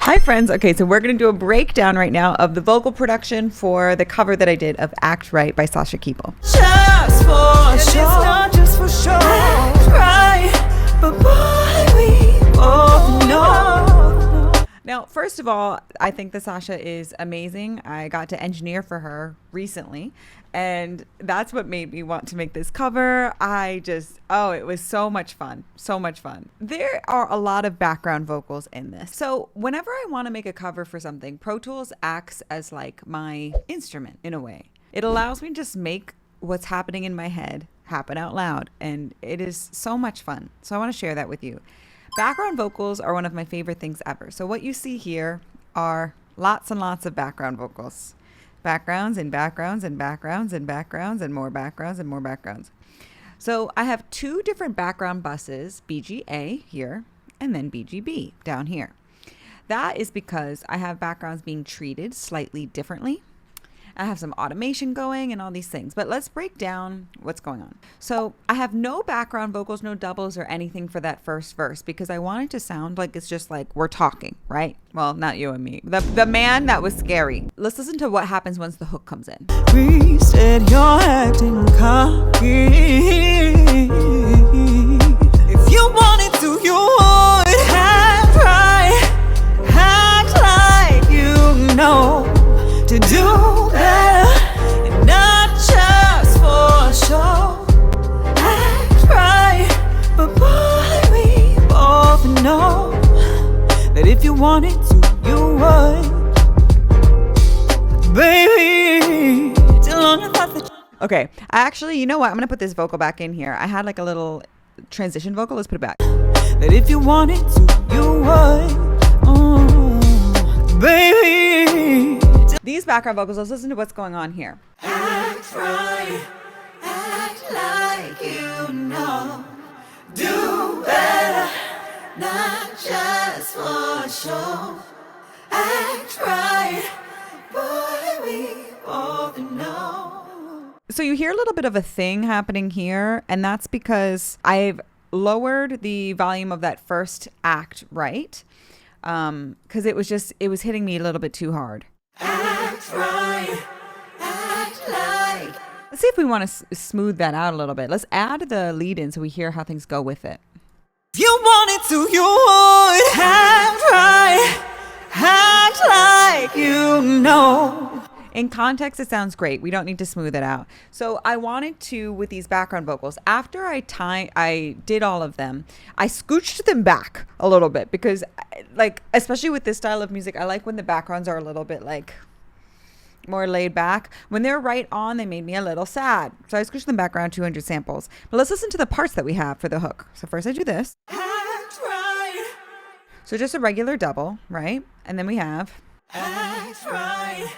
Hi friends. Okay, so we're going to do a breakdown right now of the vocal production for the cover that I did of Act Right by Sasha Keble. Just for show, not just for show. Act right, but boy, we both know. Now, first of all, I think that Sasha is amazing. I got to engineer for her recently, and that's what made me want to make this cover. It was so much fun. So much fun. There are a lot of background vocals in this. So whenever I want to make a cover for something, Pro Tools acts as like my instrument in a way. It allows me to just make what's happening in my head happen out loud, and it is so much fun. So I want to share that with you. Background vocals are one of my favorite things ever. So what you see here are lots and lots of background vocals. Backgrounds and backgrounds and backgrounds and backgrounds and more backgrounds and more backgrounds. So I have two different background buses, BGA here and then BGB down here. That is because I have backgrounds being treated slightly differently. I have some automation going and all these things, but let's break down what's going on. So I have no background vocals, no doubles or anything for that first verse because I want it to sound like it's just like we're talking, right? Well, not you and me. The man that was scary. Let's listen to what happens once the hook comes in. We said you're acting cocky. If you wanted to, you would act right, act like you know to do better and not just for show. Act right, but boy, we both know that if you wanted to, you would. Baby, till long I thought that. Okay, you know what? I'm gonna put this vocal back in here. I had like a little transition vocal. Let's put it back. That if you wanted to, you would. Baby. These background vocals, let's listen to what's going on here. Act right, act like you know. Do better, not just for show. Act right, boy, we both know. So you hear a little bit of a thing happening here, and that's because I've lowered the volume of that first act right, because it was hitting me a little bit too hard. Act right, act like. Let's see if we want to smooth that out a little bit. Let's add the lead in so we hear how things go with it. If you wanted to, you would act right, act like you know. In context, it sounds great. We don't need to smooth it out. So I wanted to, with these background vocals, after I did all of them, I scooched them back a little bit because, like, especially with this style of music, I like when the backgrounds are a little bit, like, more laid back. When they're right on, they made me a little sad. So I scooched them back around 200 samples. But let's listen to the parts that we have for the hook. So first I do this. Act right, So just a regular double, right? And then we have act right,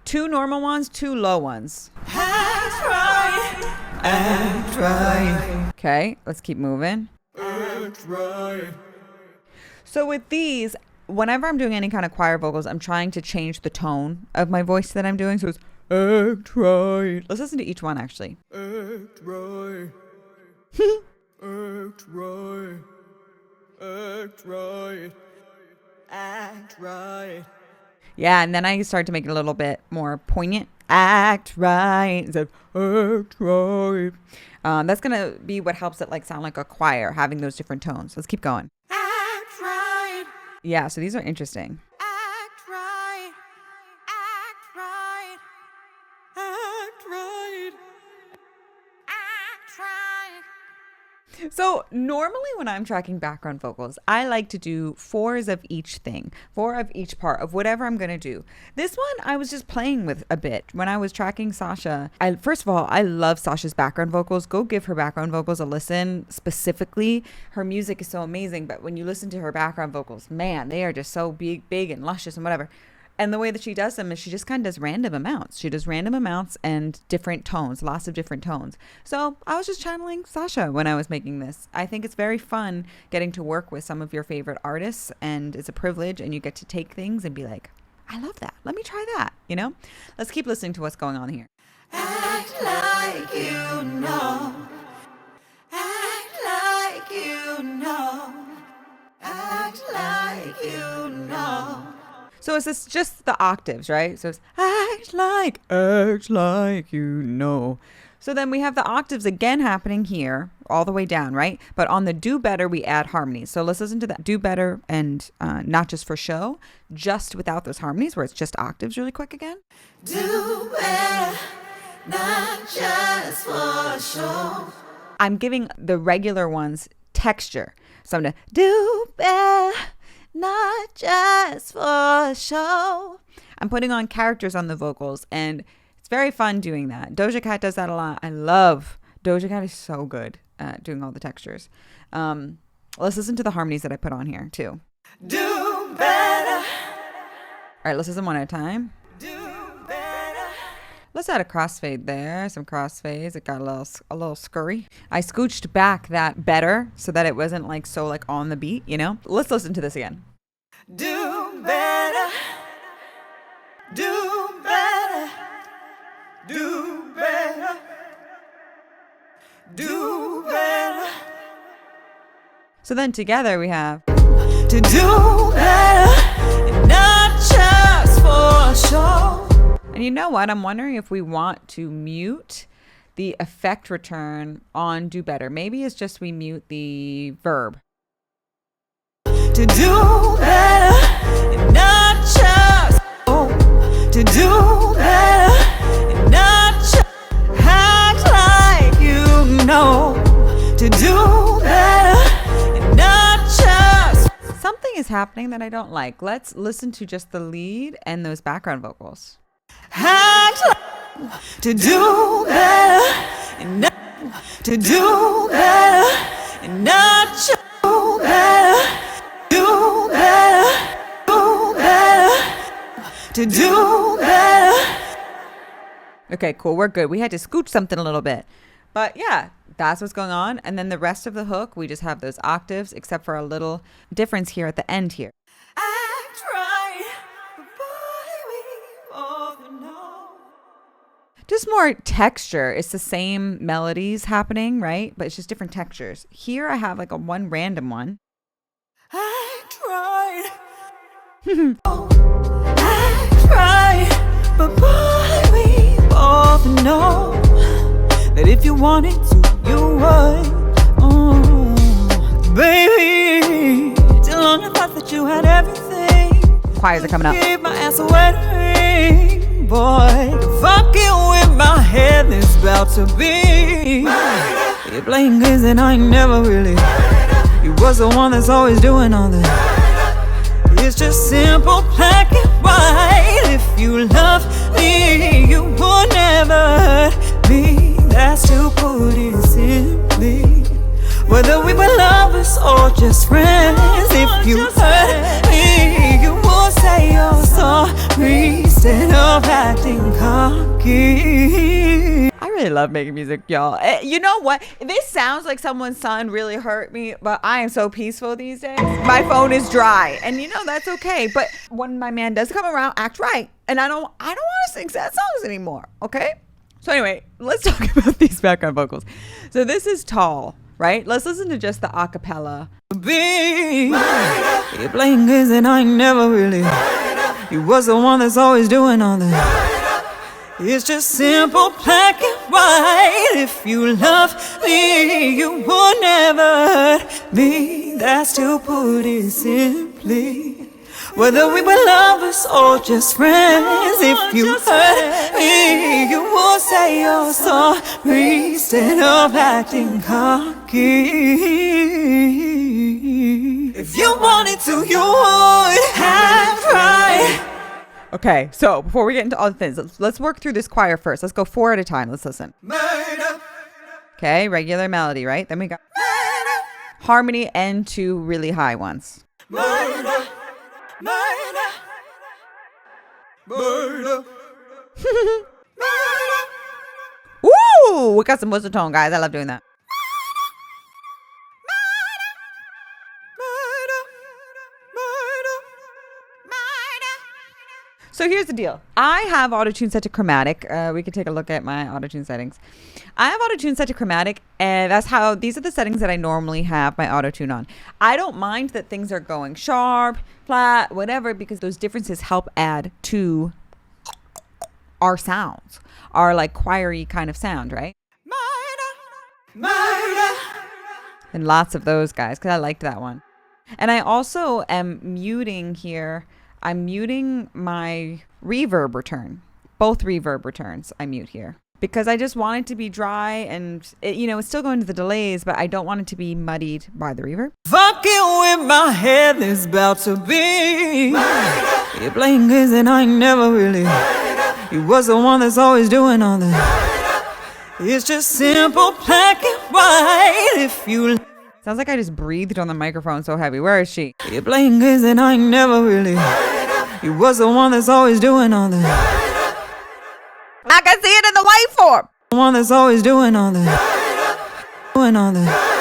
two normal ones, two low ones. act right, act right, Okay, let's keep moving. act right. So with these, whenever I'm doing any kind of choir vocals, I'm trying to change the tone of my voice that I'm doing. So it's act right. Let's listen to each one actually. Act right, act right, act right, act right. Yeah, and then I start to make it a little bit more poignant. Act right instead of act right. That's gonna be what helps it like sound like a choir, having those different tones. Let's keep going. Act right, Yeah, so these are interesting. act right, act right, act right, act right. So normally when I'm tracking background vocals, I like to do 4s of each thing, 4 of each part of whatever I'm going to do. This one, I was just playing with a bit. When I was tracking Sasha, first of all, I love Sasha's background vocals. Go give her background vocals a listen specifically. Her music is so amazing, but when you listen to her background vocals, man, they are just so big and luscious and whatever. And the way that she does them is she just kind of does random amounts. She does random amounts and different tones, lots of different tones. So I was just channeling Sasha when I was making this. I think it's very fun getting to work with some of your favorite artists, and it's a privilege, and you get to take things and be like, I love that. Let me try that, you know? Let's keep listening to what's going on here. Act like you know. Act like you know. Act like like you know. So it's this just the octaves, right? So it's act like you know. So then we have the octaves again happening here all the way down, right? But on the do better, we add harmonies. So let's listen to that do better and not just for show, just without those harmonies where it's just octaves really quick again. Do better, not just for show. I'm giving the regular ones texture. So I'm going to do better, not just for show. I'm putting on characters on the vocals, and it's very fun doing that. Doja Cat does that a lot. I love Doja Cat is so good at doing all the textures. Let's listen to the harmonies that I put on here too. Do better. All right, let's listen one at a time. Do better. Let's add a crossfade there. Some crossfades. It got a little scurry. I scooched back that better so that it wasn't like so like on the beat, you know? Let's listen to this again. Do better. Do better. Do better. Do better. So then together we have To do better, and not just for show. and you know what? I'm wondering if we want to mute the effect return on do better. Maybe it's just we mute the verb. To do better, and not just to do better, and not just act like you know. To do better, and not just. Something is happening that I don't like. Let's listen to just the lead and those background vocals. Act like to do better, and not to do better, and not just do better, do better, do better, to do better. Okay, cool. We're good. We had to scooch something a little bit. But yeah, that's what's going on. And then the rest of the hook, we just have those octaves, except for a little difference here at the end here. Act right, but boy, we both know. Just more texture. It's the same melodies happening, right? But it's just different textures. Here I have like a one random one. Act right. Act right, but boy, we both know that if you wanted to, you would. Baby, till on you thought that you had everything. Choirs are coming up. Give my ass a wedding, boy. Fucking with my head is about to be. You're playing games and I ain't never really. You was the one that's always doing all that. It's just simple black and white. If you love me, you will never hurt me. That's to put it simply. Whether we were lovers or just friends, if you hurt me, you will say you're sorry instead of acting cocky. I really love making music, y'all. You know what? This sounds like someone's son really hurt me, but I am so peaceful these days. My phone is dry, and you know that's okay. But when my man does come around, act right, and I don't want to sing sad songs anymore. Okay. So anyway, let's talk about these background vocals. So this is Tall, right? Let's listen to just the acapella. You're playing games and I ain't never really. You was the one that's always doing all that. It's just simple black and white. If you love me, you will never hurt me. That's to put it simply. Whether we were lovers or just friends, if you hurt me, you will say you're sorry instead of acting cocky. If you wanted to, you would have right. Okay, so before we get into all the things, let's work through this choir first. Let's go 4 at a time. Let's listen. Murder, Okay, regular melody, right? Then we got murder, harmony and 2 really high ones. murder, murder, murder, murder. Woo! We got some whistle tone, guys. I love doing that. So here's the deal. I have auto-tune set to chromatic. We could take a look at my auto-tune settings. I have auto-tune set to chromatic, and these are the settings that I normally have my auto-tune on. I don't mind that things are going sharp, flat, whatever, because those differences help add to our sounds, our like choiry kind of sound, right? Murder. And lots of those guys, because I liked that one. And I also am muting here. I'm muting my reverb return. Both reverb returns I mute here. Because I just want it to be dry and, it's still going to the delays, but I don't want it to be muddied by the reverb. Fucking with my head is about to be. You're playing games and I never really. You was the one that's always doing all that. It's just simple black and white if you. Sounds like I just breathed on the microphone so heavy. Where is she? You're playing games and I never really. You was the one that's always doing all that. I can see it in the waveform. The one that's always doing all that. Doing all that.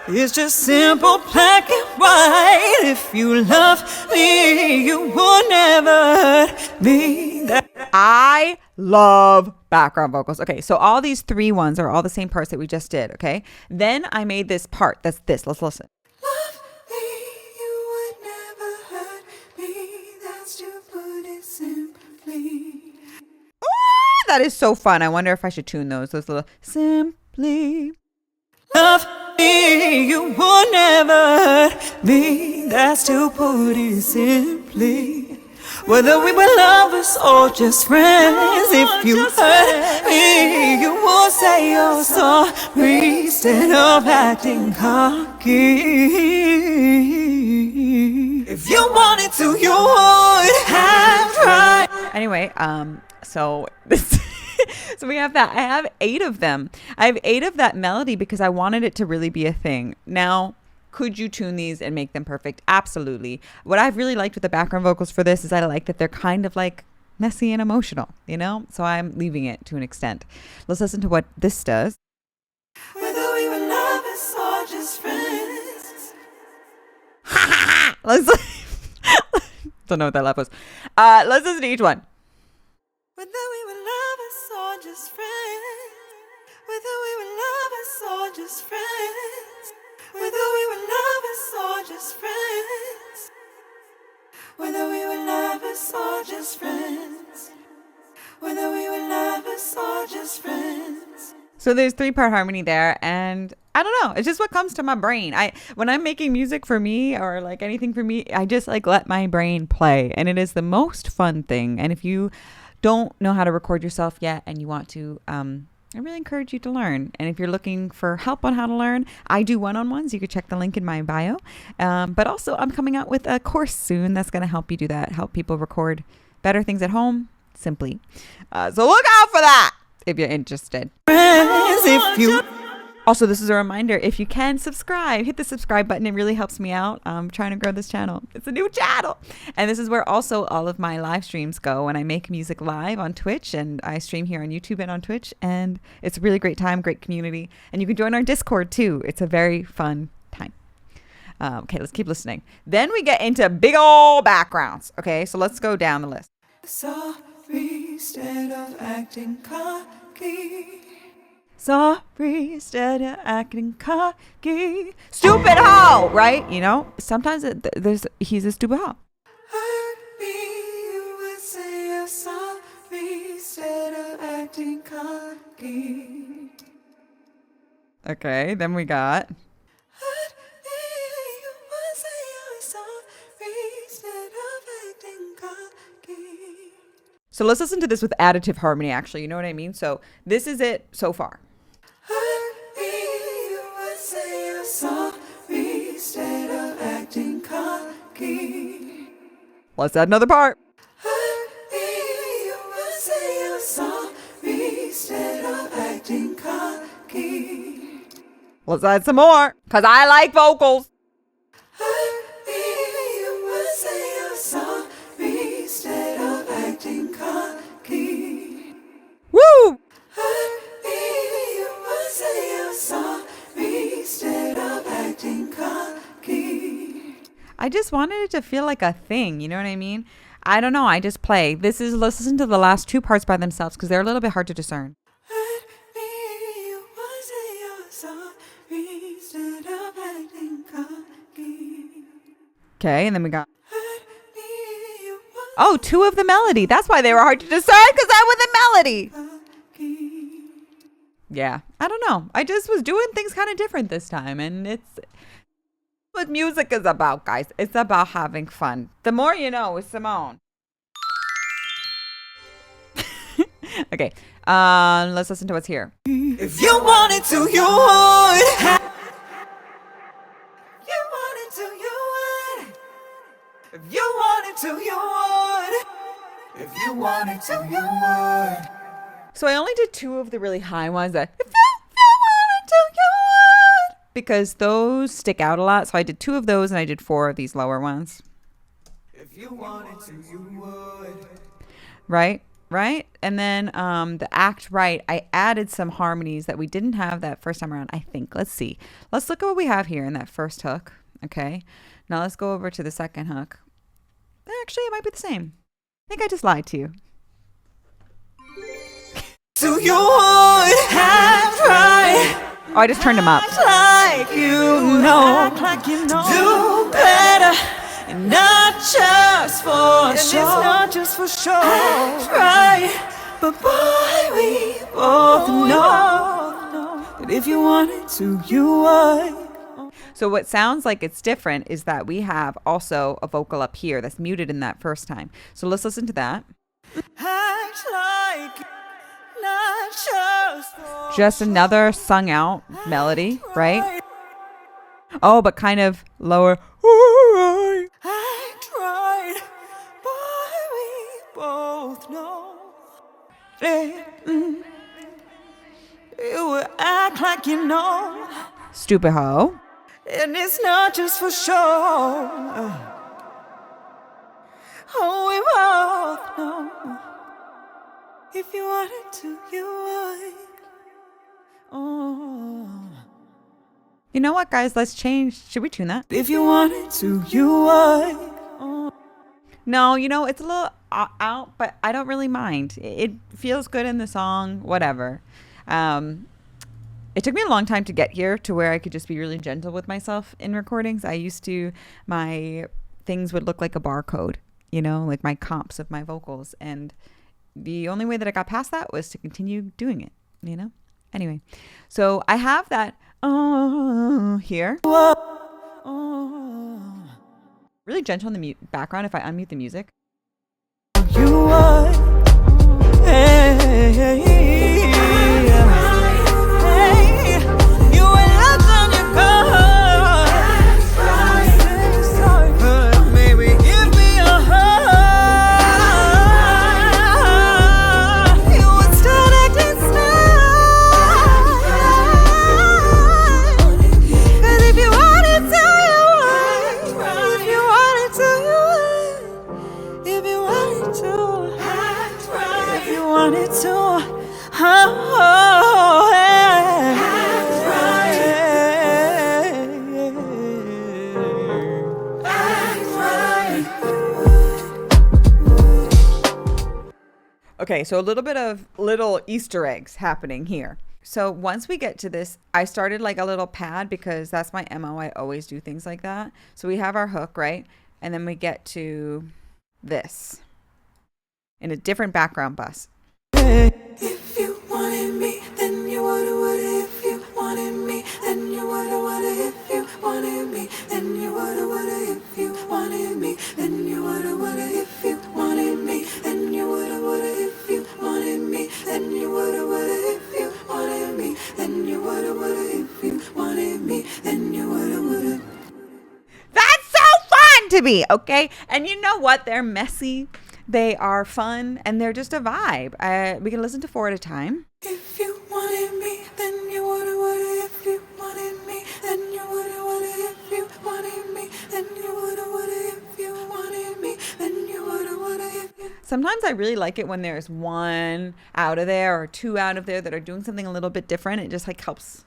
It's just simple black and white. If you love me, you will never hurt me. I love background vocals. Okay, so all these 3 ones are all the same parts that we just did, okay? Then I made this part. That's this. Let's listen. Love me, you would never hurt me. That's to put it simply. That is so fun. I wonder if I should tune those little simply. Love me, you will never hurt me. That's to put it simply. Whether we were lovers or just friends, if you hurt me, you will say you're sorry instead of acting cocky. If you wanted to, you would have tried. Anyway, so this so we have that. I have 8 of them. I have 8 of that melody because I wanted it to really be a thing. Now, could you tune these and make them perfect? Absolutely. What I've really liked with the background vocals for this is I like that they're kind of like messy and emotional, So I'm leaving it to an extent. Let's listen to what this does. Whether we were lovers or just friends. Let's don't know what that laugh was. Let's listen to each one. Whether we were lovers or just friends. Whether we were lovers or just friends. Whether we were lovers or just friends. Whether we were lovers or just friends. Whether we were lovers or just friends. So there's 3-part harmony there, and I don't know. It's just what comes to my brain. When I'm making music for me or like anything for me, I just like let my brain play, and it is the most fun thing. And if you don't know how to record yourself yet and you want to, I really encourage you to learn. And if you're looking for help on how to learn, I do one-on-ones. You can check the link in my bio. But also I'm coming out with a course soon that's going to help you do that, help people record better things at home simply. So look out for that if you're interested. Also, this is a reminder, if you can subscribe, hit the subscribe button. It really helps me out. I'm trying to grow this channel. It's a new channel. And this is where also all of my live streams go when I make music live on Twitch, and I stream here on YouTube and on Twitch. And it's a really great time, great community. And you can join our Discord too. It's a very fun time. Okay, let's keep listening. Then we get into big old backgrounds. Okay, so let's go down the list. Sorry instead of acting cocky. Sorry, instead of acting cocky. Stupid hoe, right? Sometimes he's a stupid hoe. Hurt me, you would say you're sorry instead of acting cocky. Okay, then we got. Hurt me, you would say you're sorry instead of acting cocky. So let's listen to this with additive harmony, actually. You know what I mean? So this is it so far. Hurt me, you would say you're sorry instead of acting cocky. Let's add another part. Hurt me, you would say you're sorry instead of acting cocky. Let's add some more, because I like vocals. Hurt me, you would say you're sorry instead of acting cocky. Woo! Hurt me, you would say you're sorry instead of acting cocky. I just wanted it to feel like a thing. You know what I mean? I don't know. I just play. Let's listen to the last two parts by themselves because they're a little bit hard to discern. Okay, and then we got two of the melody. That's why they were hard to discern, because I'm with the melody. Yeah, I don't know. I just was doing things kind of different this time, and it's what music is about, guys. It's about having fun. The more you know with Simone. Okay, let's listen to what's here. If you wanted to, you would have. You wanted to, you would. If you wanted to, you would. If you wanted to, you would. So I only did two of the really high ones that if you wanted to, you would. Because those stick out a lot. So I did two of those and I did four of these lower ones. If you wanted to, you would. Right? And then the act right, I added some harmonies that we didn't have that first time around, I think. Let's see. Let's look at what we have here in that first hook. Okay. Now let's go over to the second hook. Actually, it might be the same. I think I just lied to you. So you would have tried. Oh, I just turned them up. Like you know, do better. And not just for show. It's not just for show. Right. But boy, we both know that if you wanted to, you would. So what sounds like it's different is that we have also a vocal up here that's muted in that first time. So let's listen to that. Act like not just another sung out melody, right? Oh, but kind of lower. Act right, boy, we both know that you will act like you know. Stupid hoe. And it's not just for show. Oh, we both know. If you wanted to, you would. Oh. You know what, guys? Let's change. Should we tune that? If you wanted to, you would. Oh. No, it's a little out, but I don't really mind. It feels good in the song, whatever. It took me a long time to get here to where I could just be really gentle with myself in recordings. My things would look like a barcode, like my comps of my vocals. And the only way that I got past that was to continue doing it, Anyway, so I have that here. Really gentle in the background if I unmute the music. You would. Hey. You were left on your guard. Maybe give me a hug. You would start acting snide. 'Cause if you wanted to, you would. If you wanted to, you would. If you wanted to, if you wanted to, Okay, so a little bit of little Easter eggs happening here. So once we get to this, I started like a little pad because that's my MO. I always do things like that. So we have our hook, right? And then we get to this in a different background bus. If you wanted me, then you would. If you wanted me, then you would. If you wanted me, then you would. If you wanted me, then you would. If you wanted me, then you would. If you wanted me, then you would. If you wanted me, then you would. If you wanted me, then you would. That's so fun to me, okay? And you know what? They're messy. They are fun, and they're just a vibe. We can listen to 4 at a time. If you wanted me, then you would. If you wanted me, then you would. If you wanted me, then you would. If you wanted me, then you would. Sometimes I really like it when there's one out of there or 2 out of there that are doing something a little bit different. It just like helps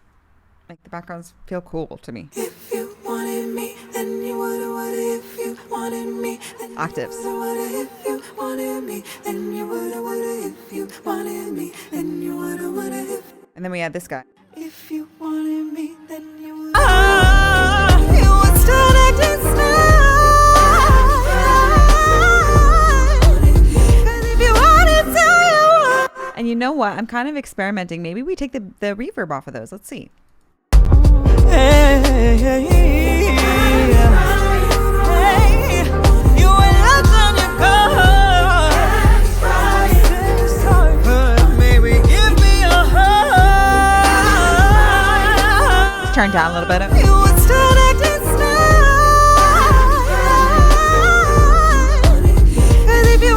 make the backgrounds feel cool to me. If you wanted me, then you would. If you wanted me, then Octaves. you would. If you wanted me, then you woulda. If you wanted me, then you woulda. And then we add this guy. If you wanted me, then you would. You would start acting snide. 'Cause if you wanted to, you would. And you know what? I'm kind of experimenting. Maybe we take the reverb off of those. Let's see. You were left on your guard. Maybe give me a hug. Let's turn down a little bit. You would start acting snide. 'Cause if you.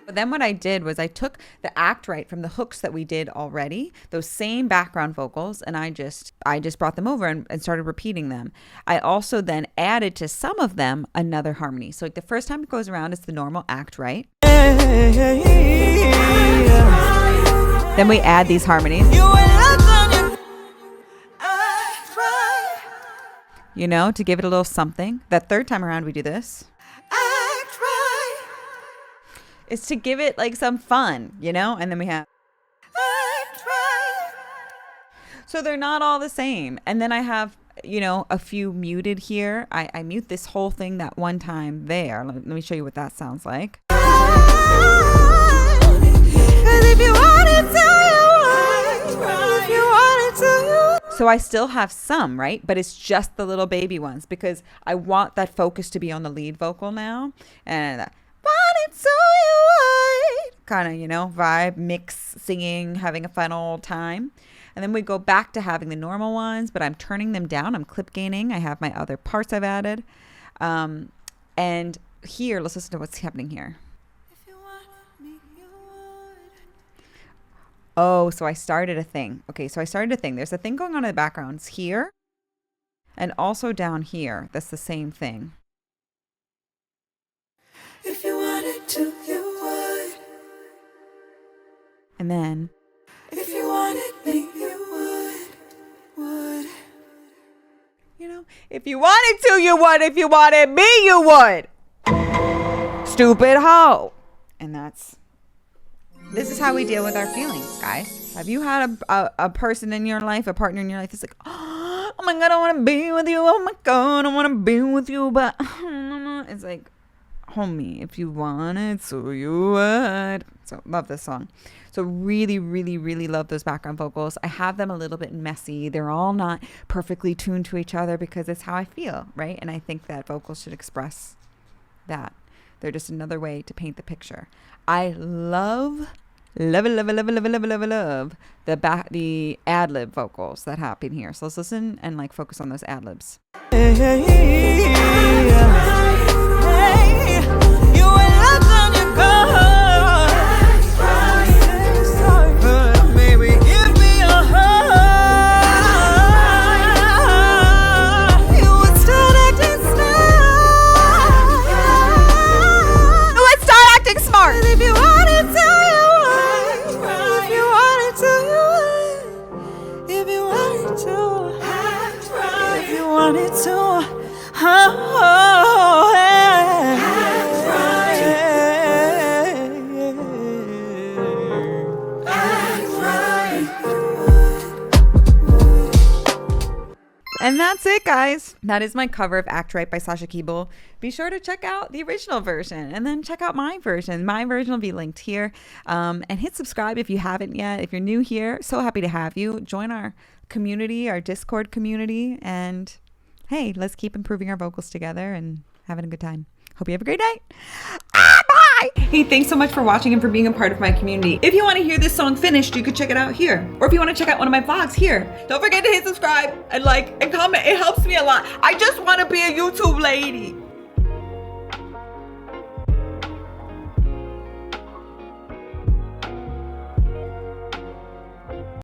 But then what I did was I took the act right from the hooks that we did already, those same background vocals, and I just brought them over and started repeating them. I also then added to some of them another harmony. So like the first time it goes around, it's the normal act right. Then we add these harmonies. You were left on your act right. You know, to give it a little something. That third time around we do this. Act right. It's to give it like some fun, you know? And then we have. Act right. So they're not all the same. And then I have, you know, a few muted here. I mute this whole thing that one time there. Let me show you what that sounds like. 'Cause if you wanted to, you would. If you wanted to, you would. So I still have some, right? But it's just the little baby ones because I want that focus to be on the lead vocal now. And wanted to, you would. Kind of, you know, vibe, mix, singing, having a fun old time. And then we go back to having the normal ones, but I'm turning them down. I'm clip gaining. I have my other parts I've added. And here, let's listen to what's happening here. If you wanted me, you would. Oh, so I started a thing. Okay, so I started a thing. There's a thing going on in the background. It's here and also down here. That's the same thing. If you wanted to, you would. And then, If you wanted me, you would. you know, if you wanted to, you would. If you wanted me, you would. Stupid hoe. And this is how we deal with our feelings, guys. Have you had a person in your life, a partner in your life that's like, oh my God, I want to be with you. Oh my God, I want to be with you. But it's like, homie, if you wanted to, you would. So love this song. So really, really, really love those background vocals. I have them a little bit messy. They're all not perfectly tuned to each other because it's how I feel, right? And I think that vocals should express that. They're just another way to paint the picture. I love the ad-lib vocals that happen here. So let's listen and like focus on those ad-libs. You were left on your guard. Maybe give me a hug. You would start acting snide. Let's start acting smart. If you wanted to, you would. If you wanted to, you would. If you wanted to, if you wanted to, oh, And that's it, guys. That is my cover of Act Right by Sasha Keble. Be sure to check out the original version and then check out my version. My version will be linked here. And hit subscribe if you haven't yet. If you're new here, so happy to have you. Join our community, our Discord community. And hey, let's keep improving our vocals together and having a good time. Hope you have a great night. Bye! Hey, thanks so much for watching and for being a part of my community. If you want to hear this song finished, you could check it out here. Or if you want to check out one of my vlogs here, don't forget to hit subscribe and like and comment. It helps me a lot. I just want to be a YouTube lady.